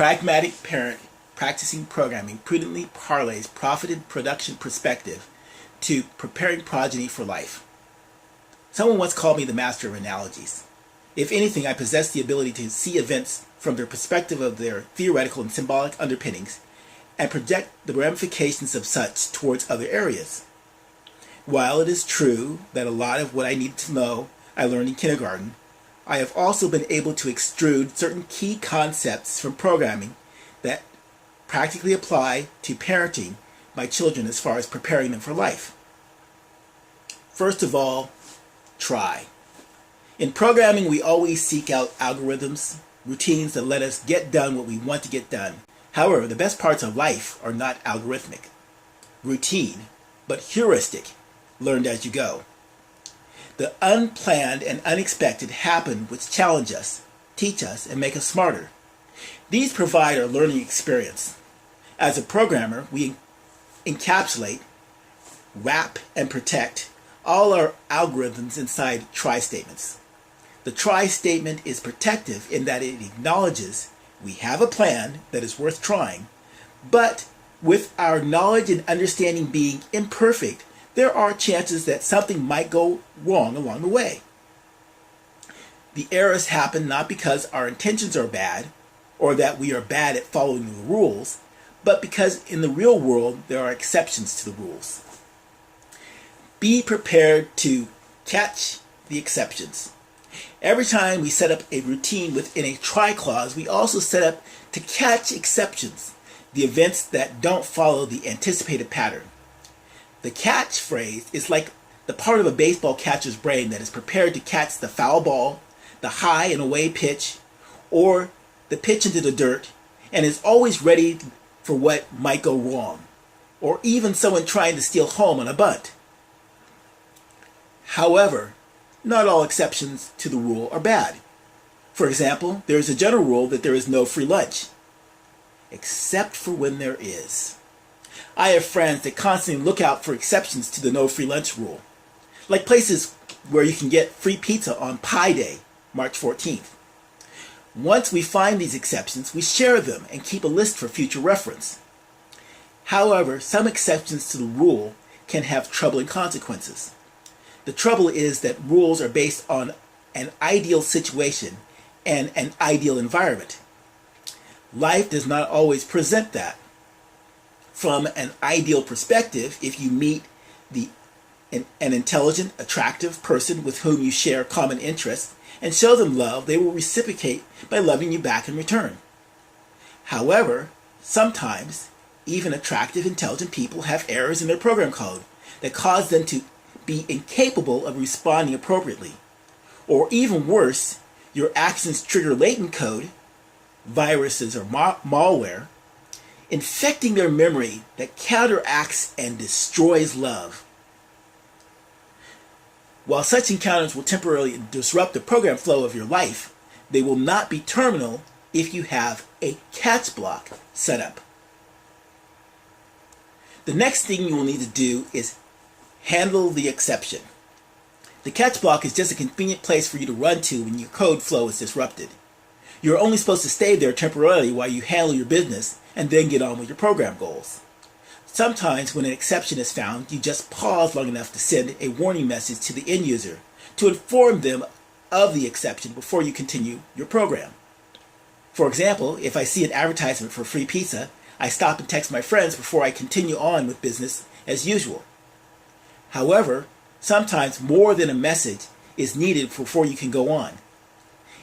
pragmatic parent practicing programming prudently parlays profited production perspective to preparing progeny for life. Someone once called me the master of analogies. If anything, I possess the ability to see events from the perspective of their theoretical and symbolic underpinnings and project the ramifications of such towards other areas. While it is true that a lot of what I needed to know I learned in kindergarten, I have also been able to extrude certain key concepts from programming that practically apply to parenting my children as far as preparing them for life. First of all, try. In programming, we always seek out algorithms, routines that let us get done what we want to get done. However, the best parts of life are not algorithmic, routine, but heuristic, learned as you go. The unplanned and unexpected happen which challenge us, teach us, and make us smarter. These provide our learning experience. As a programmer, we encapsulate, wrap, and protect all our algorithms inside try statements. The try statement is protective in that it acknowledges we have a plan that is worth trying, but with our knowledge and understanding being imperfect, there are chances that something might go wrong along the way. The errors happen not because our intentions are bad or that we are bad at following the rules, but because in the real world there are exceptions to the rules. Be prepared to catch the exceptions. Every time we set up a routine within a try clause, we also set up to catch exceptions, the events that don't follow the anticipated pattern. The catch phrase is like the part of a baseball catcher's brain that is prepared to catch the foul ball, the high and away pitch, or the pitch into the dirt, and is always ready for what might go wrong, or even someone trying to steal home on a bunt. However, not all exceptions to the rule are bad. For example, there is a general rule that there is no free lunch, except for when there is. I have friends that constantly look out for exceptions to the no free lunch rule, like places where you can get free pizza on Pi Day, March 14th. Once we find these exceptions, we share them and keep a list for future reference. However, some exceptions to the rule can have troubling consequences. The trouble is that rules are based on an ideal situation and an ideal environment. Life does not always present that. From an ideal perspective, if you meet an intelligent, attractive person with whom you share common interests and show them love, they will reciprocate by loving you back in return. However, sometimes even attractive, intelligent people have errors in their program code that cause them to be incapable of responding appropriately. Or even worse, your actions trigger latent code, viruses or malware, infecting their memory that counteracts and destroys love. While such encounters will temporarily disrupt the program flow of your life, they will not be terminal if you have a catch block set up. The next thing you will need to do is handle the exception. The catch block is just a convenient place for you to run to when your code flow is disrupted. You're only supposed to stay there temporarily while you handle your business and then get on with your program goals. Sometimes when an exception is found, you just pause long enough to send a warning message to the end user to inform them of the exception before you continue your program. For example, if I see an advertisement for free pizza, I stop and text my friends before I continue on with business as usual. However, sometimes more than a message is needed before you can go on.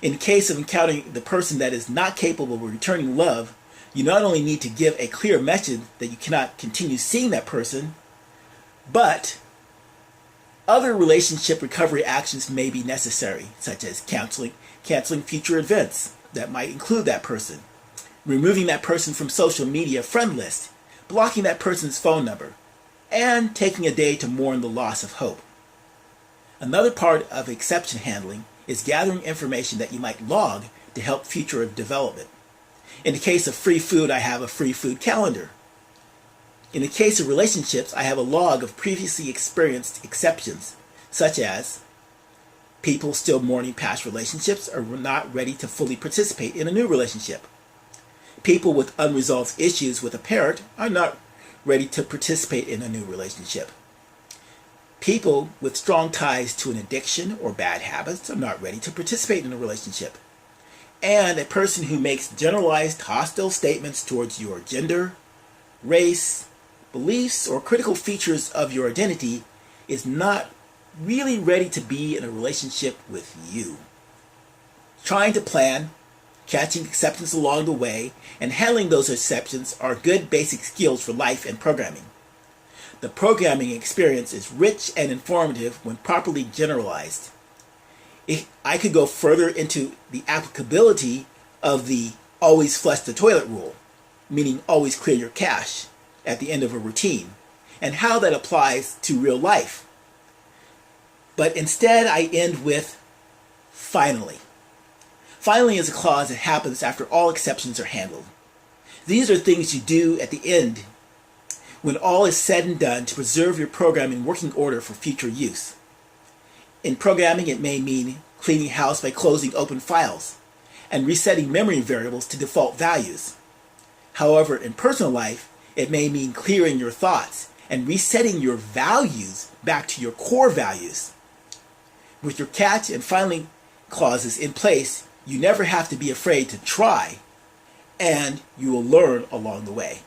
In the case of encountering the person that is not capable of returning love, you not only need to give a clear message that you cannot continue seeing that person, but other relationship recovery actions may be necessary, such as canceling future events that might include that person, removing that person from social media friend list, blocking that person's phone number, and taking a day to mourn the loss of hope. Another part of exception handling is gathering information that you might log to help future development. In the case of free food, I have a free food calendar. In the case of relationships, I have a log of previously experienced exceptions, such as people still mourning past relationships or not ready to fully participate in a new relationship. People with unresolved issues with a parent are not ready to participate in a new relationship. People with strong ties to an addiction or bad habits are not ready to participate in a relationship. And a person who makes generalized hostile statements towards your gender, race, beliefs, or critical features of your identity is not really ready to be in a relationship with you. Trying to plan, catching exceptions along the way, and handling those exceptions are good basic skills for life and programming. The programming experience is rich and informative when properly generalized. I could go further into the applicability of the always flush the toilet rule, meaning always clear your cache at the end of a routine, and how that applies to real life. But instead I end with finally. Finally is a clause that happens after all exceptions are handled. These are things you do at the end when all is said and done to preserve your program in working order for future use. In programming, it may mean cleaning house by closing open files and resetting memory variables to default values. However, in personal life, it may mean clearing your thoughts and resetting your values back to your core values. With your catch and finally clauses in place, you never have to be afraid to try, and you will learn along the way.